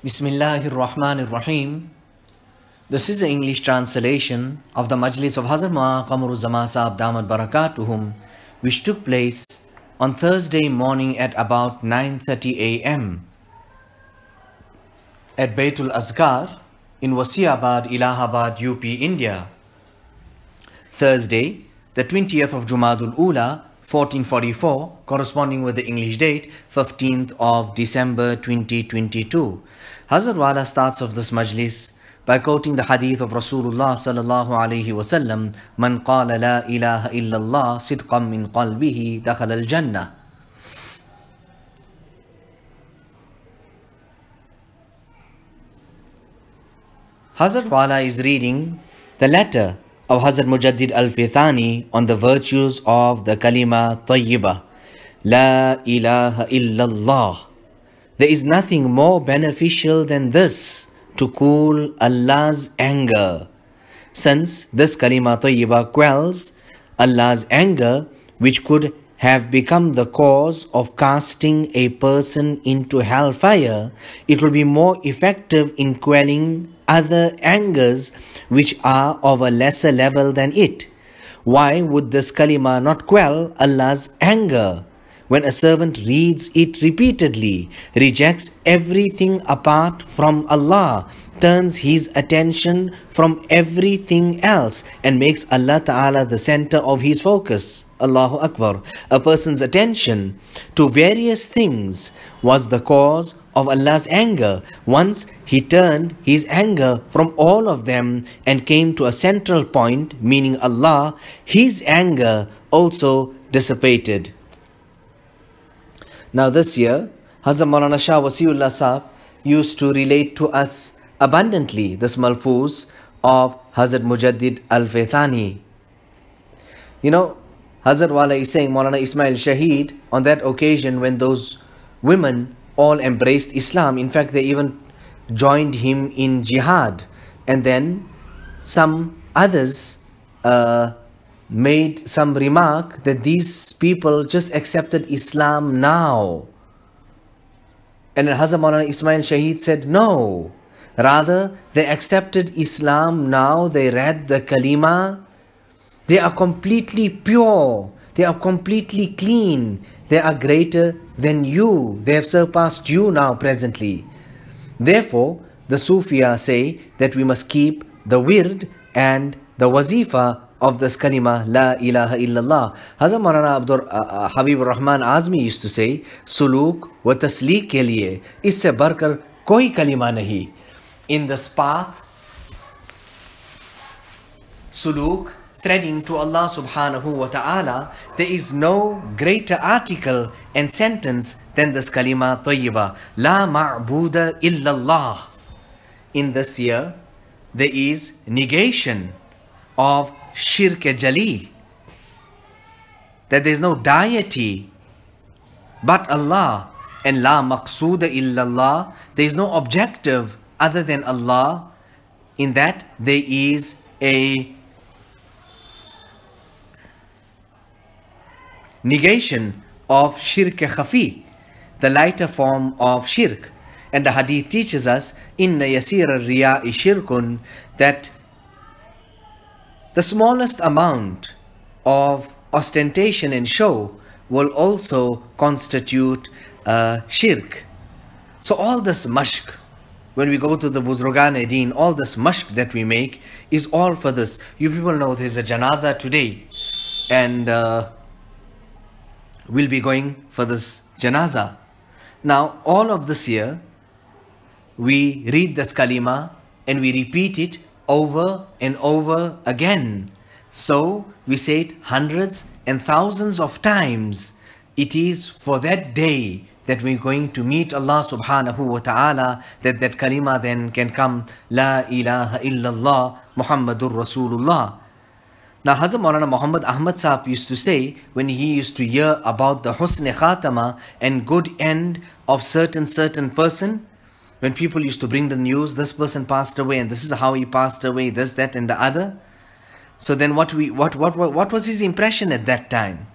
Bismillahir Rahmanir Rahim. This is the English translation of the Majlis of HAZRATH QAMAR Sahib Damat Barakatuhum, which took place on Thursday morning at about 9:30 a.m. at Baitul Azkar in Wasiabad, Allahabad, UP, India. Thursday, the 20th of Jumadul Ula, 1444, corresponding with the English date, 15th of December 2022. Hazrat Wala starts off this majlis by quoting the hadith of Rasulullah sallallahu alayhi wasallam, "Man qala la ilaha illallah sidqan min qalbihi dakhala al-jannah." Hazrat Wala is reading the letter of Hazrat Mujaddid Al-Fithani on the virtues of the kalima tayyibah, La ilaha illallah. There is nothing more beneficial than this to cool Allah's anger, since this kalima tayyibah quells Allah's anger, which could have become the cause of casting a person into hellfire. It will be more effective in quelling other angers which are of a lesser level than it. Why would this kalima not quell Allah's anger? When a servant reads it repeatedly, rejects everything apart from Allah, turns his attention from everything else, and makes Allah Ta'ala the center of his focus. Allahu Akbar. A person's attention to various things was the cause of Allah's anger. Once he turned his anger from all of them and came to a central point, meaning Allah, his anger also dissipated. Now this year, Hazrat Maulana Shah Wasiullah Sahib used to relate to us abundantly this malfuz of Hazrat Mujaddid Al-Fithani. You know, Hazrat Wala is saying Maulana Ismail Shaheed, on that occasion when those women all embraced Islam, in fact they even joined him in jihad, and then some others made some remark that these people just accepted Islam now. And then Hazrat Maulana Ismail Shaheed said, no, rather they accepted Islam now, they read the kalima, they are completely pure, they are completely clean, they are greater than you, they have surpassed you now presently. Therefore, the Sufiya say that we must keep the wird and the wazifa of this kalima, La ilaha illallah. Hazrat Maulana Abdur Habib Rahman Azmi used to say, Suluk wa tasleek ke liye isse barkar koi kalima nahi. In this path, suluk, threading to Allah subhanahu wa ta'ala, there is no greater article and sentence than this kalima tayyibah, La ma'buda illallah. In this year, there is negation of shirk jali, that there is no deity but Allah, and la maqsuda illallah, there is no objective other than Allah. In that there is a negation of shirk khafi, the lighter form of shirk. And the hadith teaches us, inna yasira riya'i shirkun, that the smallest amount of ostentation and show will also constitute shirk. So all this mashq, when we go to the Buzrugan-e-Deen, all this mashq that we make is all for this. You people know there's a janaza today, and we'll be going for this janaza. Now all of this year, we read this kalima and we repeat it over and over again. So we say it hundreds and thousands of times. It is for that day that we're going to meet Allah subhanahu wa ta'ala, that kalima then can come, La ilaha illallah Muhammadur Rasulullah. Now Hazrat Maulana Muhammad Ahmad Sahib used to say, when he used to hear about the husn khatama and good end of certain person, when people used to bring the news, this person passed away and this is how he passed away, this, that and the other. So then what was his impression at that time?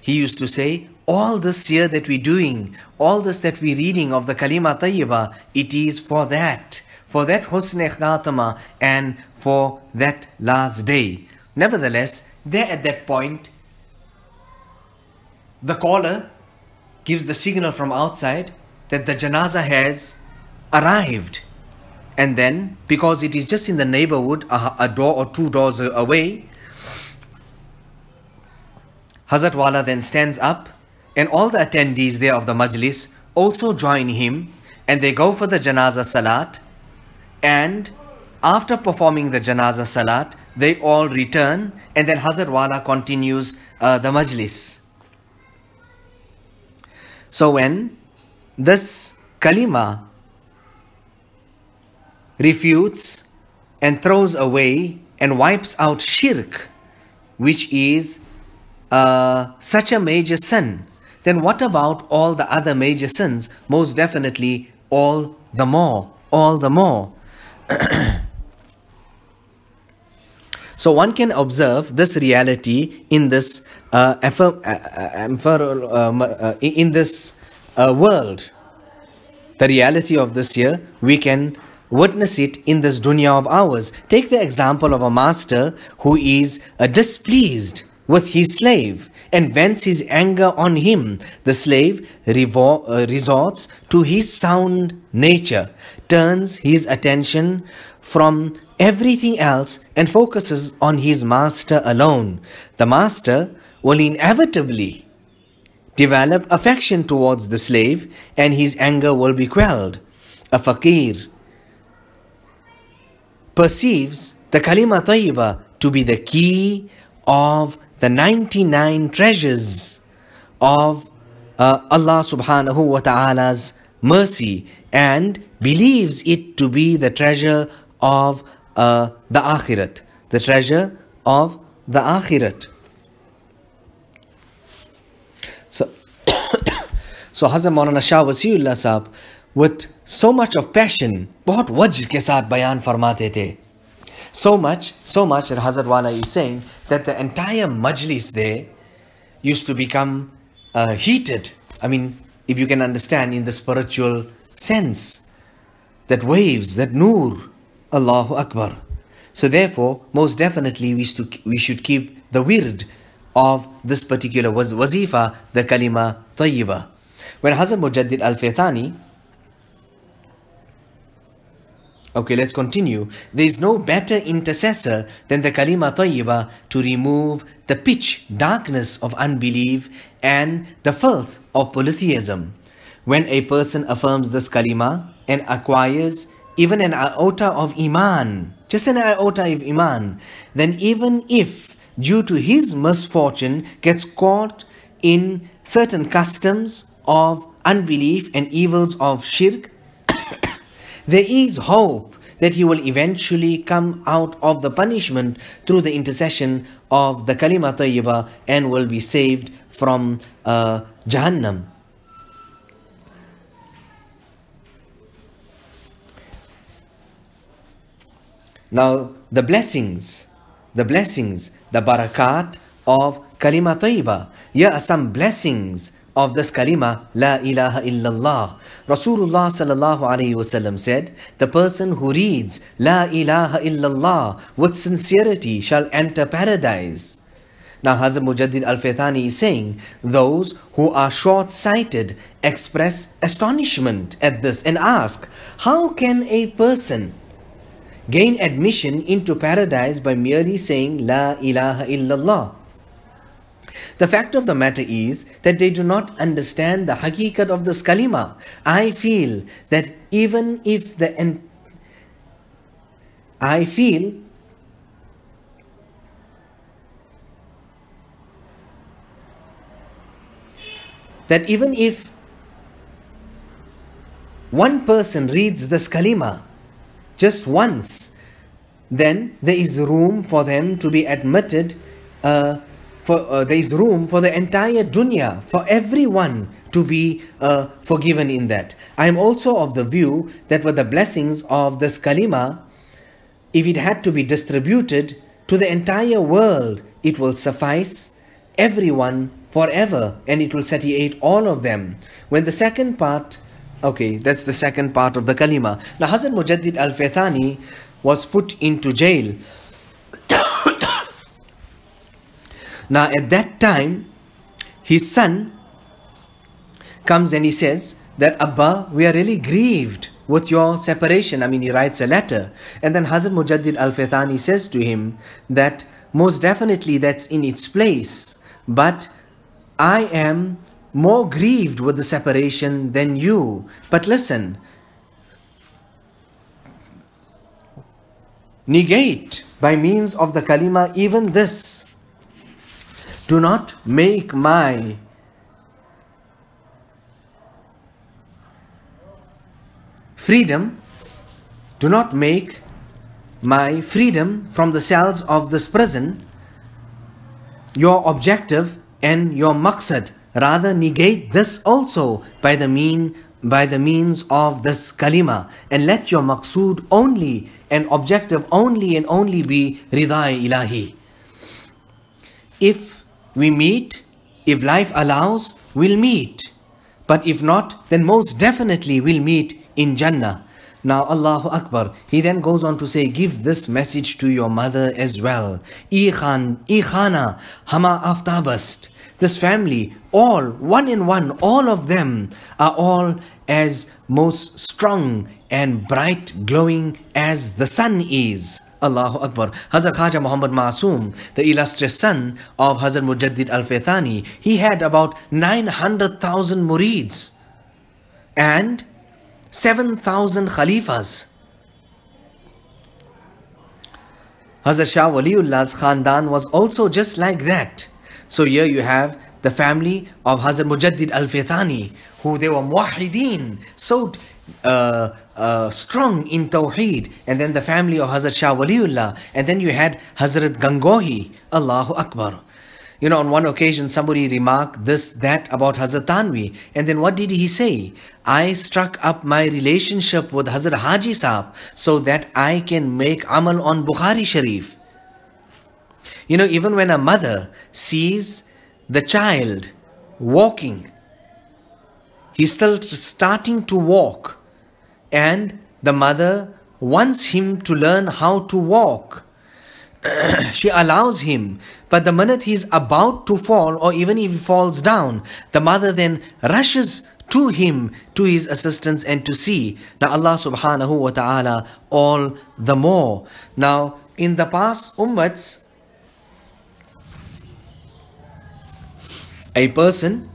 he used to say, all this here that we're doing, all this that we're reading of the Kalima Tayyibah, it is for that Husn Khatama and for that last day. Nevertheless, there at that point, the caller gives the signal from outside that the janazah has arrived. And then, because it is just in the neighborhood, a door or two doors away, Hazrat Wala then stands up, and all the attendees there of the majlis also join him, and they go for the janazah salat. And after performing the janazah salat, they all return, and then Hazrat Wala continues the majlis. So when this kalima refutes and throws away and wipes out shirk, which is such a major sin, then what about all the other major sins? Most definitely all the more. So one can observe this reality in this world. The reality of this here, we can witness it in this dunya of ours. Take the example of a master who is displeased with his slave and vents his anger on him. The slave resorts to his sound nature, turns his attention from everything else and focuses on his master alone. The master will inevitably develop affection towards the slave, and his anger will be quelled. A fakir perceives the kalima tayyibah to be the key of the 99 treasures of Allah subhanahu wa ta'ala's mercy, and believes it to be the treasure of the akhirat. The treasure of the akhirat. So Hazrat Maulana Shah Wasiullah Sahab, with so much of passion, बहुत वज्र के साथ बयान फरमाते थे. So much that Hazrat Wala is saying that the entire majlis there used to become heated. I mean, if you can understand in the spiritual sense, that waves, that noor, Allahu Akbar. So therefore, most definitely we should keep the wird of this particular wazifa, the kalima tayyibah. When Hazrat Mujaddid Al-Faythani, okay, let's continue. There is no better intercessor than the kalima tayyibah to remove the pitch darkness of unbelief and the filth of polytheism. When a person affirms this kalima and acquires even an iota of iman, just an iota of iman, then even if due to his misfortune gets caught in certain customs of unbelief and evils of shirk, there is hope that he will eventually come out of the punishment through the intercession of the kalima tayyibah and will be saved from Jahannam. Now the blessings, the barakat of kalima tayyibah. Here are some blessings of this kalima, La ilaha illallah. Rasulullah sallallahu alayhi wasallam said, the person who reads La ilaha illallah with sincerity shall enter paradise. Now Hazrat Mujaddid Al-Faythani is saying, those who are short-sighted express astonishment at this and ask, how can a person gain admission into paradise by merely saying La ilaha illallah? The fact of the matter is that they do not understand the haqiqat of this kalima. I feel that even if one person reads this kalima just once, then there is room for them to be admitted. There is room for the entire dunya, for everyone to be forgiven in that. I am also of the view that with the blessings of this kalima, if it had to be distributed to the entire world, it will suffice everyone forever, and it will satiate all of them. When the second part, okay, that's the second part of the kalima. Now Hazrat Mujaddid Al-Faythani was put into jail. Now at that time, his son comes and he says that, Abba, we are really grieved with your separation. I mean, he writes a letter. And then Hazrat Mujaddid Al-Faythani says to him that most definitely that's in its place, but I am more grieved with the separation than you. But listen, negate by means of the kalima even this. Do not make my freedom, do not make my freedom from the cells of this prison your objective and your maqsad. Rather negate this also by the means of this kalima, and let your maqsood only and objective only and only be ridai ilahi. If we meet, if life allows, we'll meet. But if not, then most definitely we'll meet in Jannah. Now, Allahu Akbar. He then goes on to say, give this message to your mother as well. Ikhana, hama aftabast. This family, all, one in one, all of them are all as most strong and bright glowing as the sun is. Allahu Akbar. Hazrat Khaja Muhammad Masoom, the illustrious son of Hazrat Mujaddid Al-Faythani, he had about 900,000 murids and 7,000 khalifas. Hazrat Shah Waliullah's Khandan was also just like that. So here you have the family of Hazrat Mujaddid Al-Faythani, who they were muwahideen, so strong in Tawheed. And then the family of Hazrat Shah Waliullah. And then you had Hazrat Gangohi. Allahu Akbar. You know, on one occasion somebody remarked that about Hazrat Tanvi. And then what did he say? I struck up my relationship with Hazrat Haji Saab so that I can make amal on Bukhari Sharif. You know, even when a mother sees the child walking, he's still starting to walk, and the mother wants him to learn how to walk. She allows him, but the minute he's about to fall, or even if he falls down, the mother then rushes to him, to his assistance, and to see. Now Allah subhanahu wa ta'ala all the more. Now in the past ummats, a person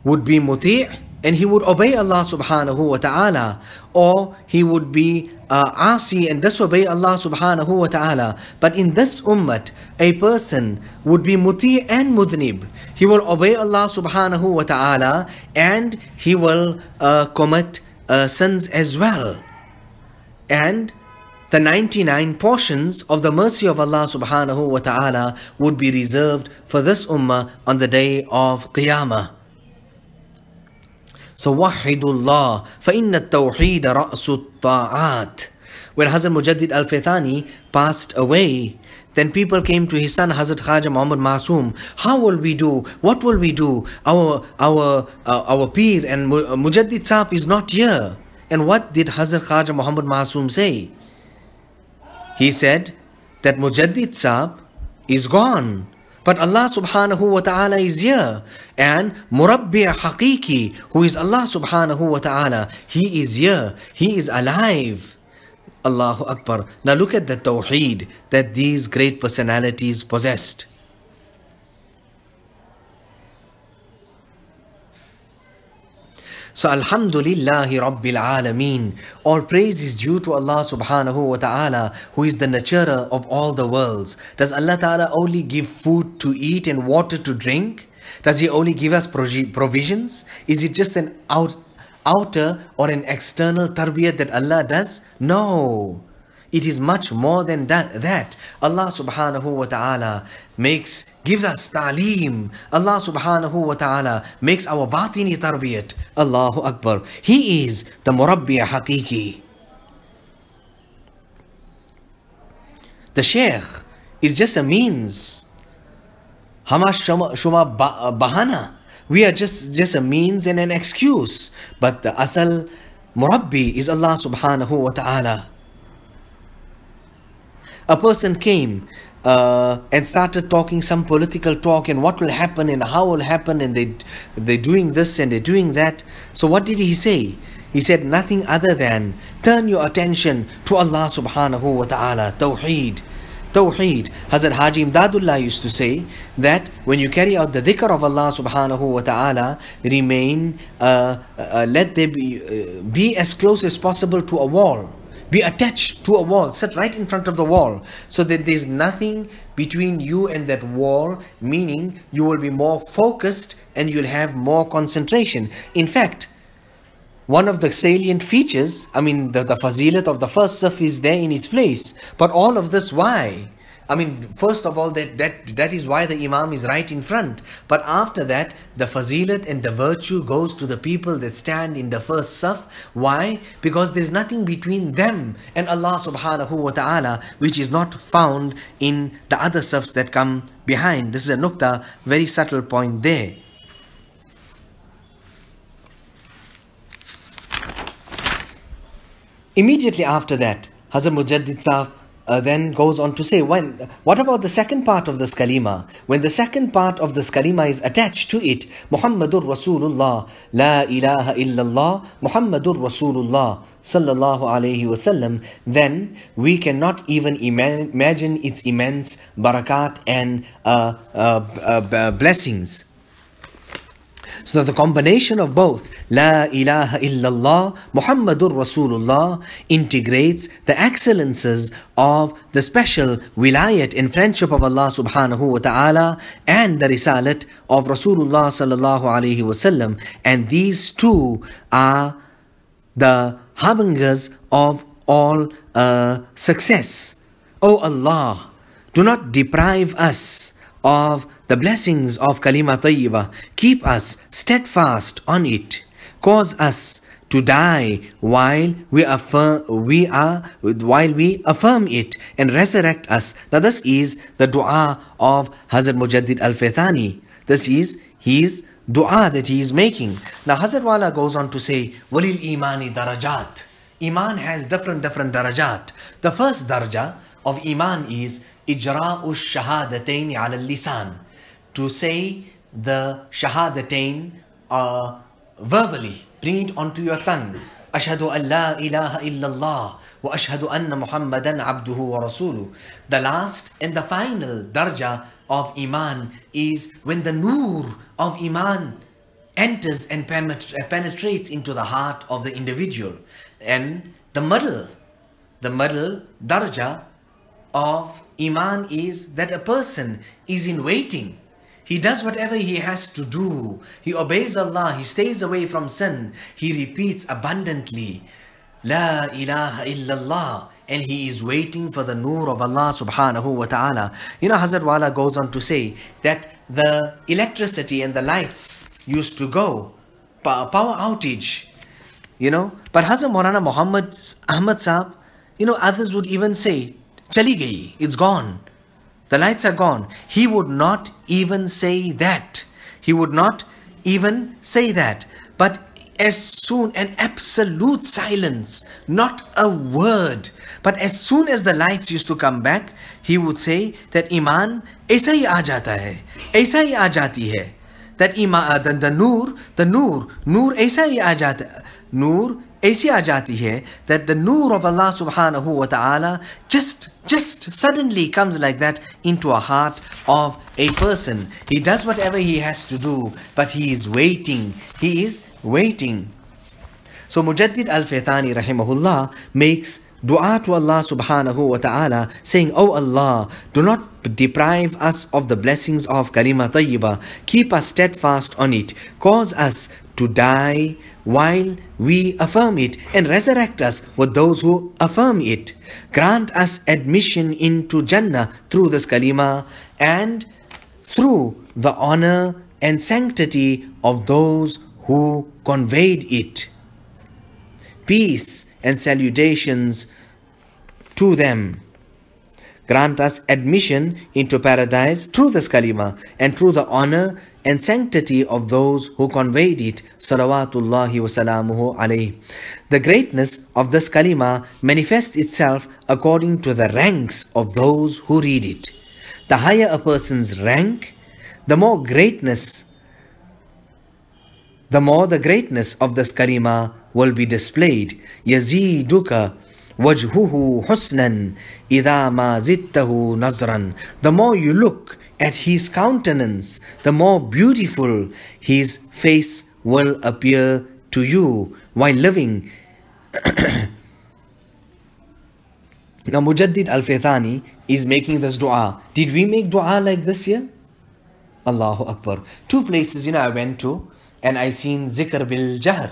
would be muti' and he would obey Allah subhanahu wa ta'ala, or he would be asi and disobey Allah subhanahu wa ta'ala. But in this ummat, a person would be muti' and mudnib. He will obey Allah subhanahu wa ta'ala and he will commit sins as well. And the 99 portions of the mercy of Allah subhanahu wa ta'ala would be reserved for this ummah on the day of Qiyamah. So wahidullah fa inna at-tawheed ra'su at-ta'at. When Hazrat Mujaddid Al-Faythani passed away, then people came to his son Hazrat Khaja Muhammad Masoom. How will we do? What will we do? Our Peer and Mujaddid Saab is not here. And what did Hazrat Khaja Muhammad Masoom say? He said that Mujaddid Saab is gone, but Allah subhanahu wa ta'ala is here. And Murabbi' Haqiqi, who is Allah subhanahu wa ta'ala, he is here. He is alive. Allahu Akbar. Now look at the tawheed that these great personalities possessed. So Alhamdulillahi Rabbil Alameen. All praise is due to Allah subhanahu wa ta'ala, who is the nurturer of all the worlds. Does Allah ta'ala only give food to eat and water to drink? Does He only give us provisions? Is it just an outer or an external tarbiyat that Allah does? No. It is much more than that. Allah subhanahu wa ta'ala gives us ta'aleem. Allah subhanahu wa ta'ala makes our batini tarbiyat. Allahu Akbar. He is the Murabbi' Haqiqi. The Shaykh is just a means Hama shuma bahana. We are just a means and an excuse. But the asal murabbi is Allah subhanahu wa ta'ala. A person came and started talking some political talk and what will happen and how will happen, and they're doing this and they're doing that. So what did he say? He said nothing other than turn your attention to Allah subhanahu wa ta'ala. Tawheed. Tawheed. Hazrat Haji Imdadullah used to say that when you carry out the dhikr of Allah subhanahu wa ta'ala, remain, let there be as close as possible to a wall. Be attached to a wall, sit right in front of the wall, so that there's nothing between you and that wall, meaning you will be more focused and you'll have more concentration. In fact, one of the salient features, the fazilat of the first saf is there in its place. But all of this, why? First of all, that is why the Imam is right in front. But after that, the fazilat and the virtue goes to the people that stand in the first saf. Why? Because there's nothing between them and Allah subhanahu wa ta'ala, which is not found in the other safs that come behind. This is a nukta, very subtle point there. Immediately after that, Hazrat Mujaddid Sahib then goes on to say, what about the second part of this kalima? When the second part of this kalima is attached to it, Muhammadur Rasulullah, La ilaha illallah, Muhammadur Rasulullah, sallallahu alayhi wasallam, then we cannot even imagine its immense barakat and blessings. So the combination of both La ilaha illallah Muhammadur Rasulullah integrates the excellences of the special wilayat and friendship of Allah subhanahu wa ta'ala and the risalat of Rasulullah sallallahu alayhi wasallam, and these two are the harbingers of all success. O Allah, do not deprive us of the blessings of Kalima Tayyibah. Keep us steadfast on it. Cause us to die while we affirm it, and resurrect us. Now this is the dua of Hazrat Mujaddid Al-Faythani. This is his dua that he is making. Now Hazrat Wala goes on to say, Walil imani darajat. Iman has different darajat. The first daraja of Iman is Ijra'u shahadatain ala lisan. To say the shahadatain verbally, bring it onto your tongue. Ashhadu an la ilaha illallah wa ashhadu anna Muhammadan abduhu wa rasuluh. The last and the final darja of Iman is when the nur of Iman enters and penetrates into the heart of the individual. And the middle darja of Iman is that a person is in waiting. He does whatever he has to do. He obeys Allah. He stays away from sin. He repeats abundantly, La ilaha illallah. And he is waiting for the nur of Allah subhanahu wa ta'ala. Hazrat Wala goes on to say that the electricity and the lights used to go, power outage, But Hazrat Maulana Muhammad Ahmad Sahib, others would even say, Chali gayi, it's gone. The lights are gone. He would not even say that. But as soon, an absolute silence, not a word. But as soon as the lights used to come back, he would say that Iman aisa hi aa jata hai, aisa hi aa jati hai. That Iman, the nur aisa hi aa jata, nur aisi aa jati hai, that the nur of Allah subhanahu wa ta'ala just suddenly comes like that into a heart of a person. He does whatever he has to do, but he is waiting. So Mujaddid Al-Faythani rahimahullah makes dua to Allah subhanahu wa ta'ala, saying, O Allah, do not deprive us of the blessings of Kalima Tayyibah. Keep us steadfast on it. Cause us to die while we affirm it, and resurrect us with those who affirm it. Grant us admission into Jannah through this kalima and through the honor and sanctity of those who conveyed it. Peace and salutations to them. Grant us admission into paradise through this kalima and through the honor and sanctity of those who conveyed it. Salawatullahi wa salamuhu alayhi. The greatness of this kalima manifests itself according to the ranks of those who read it. The higher a person's rank, the more the greatness of this kalima will be displayed. Yaziduka wajhuhu husnan idha ma zittahu nazran. The more you look at his countenance, the more beautiful his face will appear to you while living. Now Mujaddid Al-Faythani is making this dua. Did we make dua like this here? Allahu Akbar. Two places, I went to and I seen zikr bil jahr.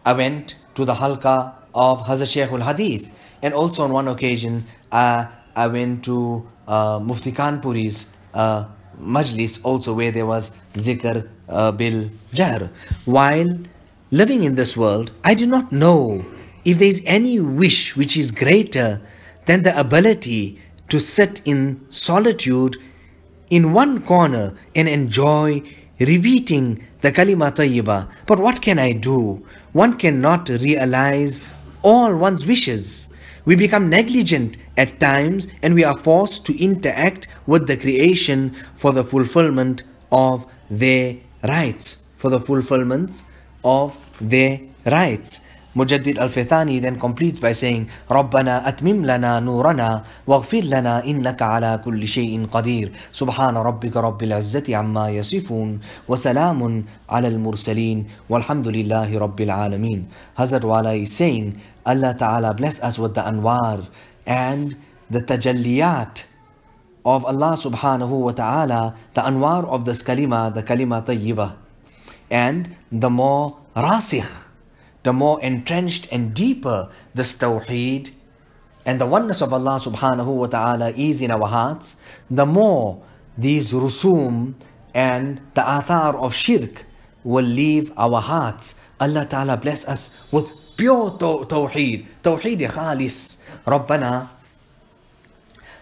I went to the halqa of Hazrat Shaykh al-Hadith, and also on one occasion I went to Mufti Kanpuri's MAJLIS also, where there was zikr bil jahr. While living in this world, I do not know if there is any wish which is greater than the ability to sit in solitude in one corner and enjoy repeating the kalima tayyibah. But what can I do? One cannot realize all one's wishes. We become negligent at times and we are forced to interact with the creation for the fulfillment of their rights. Mujaddid Al-Faythani then completes by saying, رَبَّنَا أَتْمِمْ لَنَا نُورَنَا وَاغْفِرْ لَنَا إِنَّكَ عَلَى كُلِّ شَيْءٍ قَدِيرٌ سُبْحَانَ رَبِّكَ رَبِّ الْعِزَّةِ عَمَّا يَصِفُونَ وَسَلَامٌ عَلَى الْمُرْسَلِينَ وَالْحَمْدُ لِلَّهِ رَبِّ الْعَالَمِينَ. Hazrat Wala is saying, Allah Ta'ala bless us with the anwar and the tajalliyat of Allah Subhanahu wa Ta'ala, the anwar of this kalima, the kalima tayyibah. And the more rasikh, the more entrenched and deeper this tawheed and the oneness of Allah Subhanahu wa Ta'ala is in our hearts, the more these rusum and the athar of shirk will leave our hearts. Allah Ta'ala bless us with pure tawheed khalis. Rabbana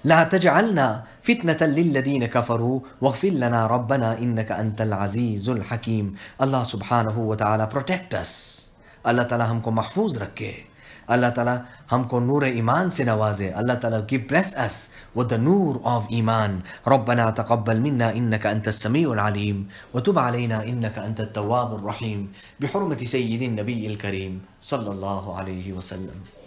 لا تجعلنا فتنة للذين كفروا واغفر لنا ربنا إنك أنت العزيز الحكيم. Allah Subhanahu wa Ta'ala protect us. Allah Ta'ala हमको महफूज रखे. Allah Ta'ala हमको नूर ईमान से नवाजे. Allah Ta'ala bless us with the nur of iman. ربنا تقبل منا إنك أنت السميع العليم وتب علينا إنك أنت التواب الرحيم بحرمة سيد النبي الكريم صلى الله عليه وسلم.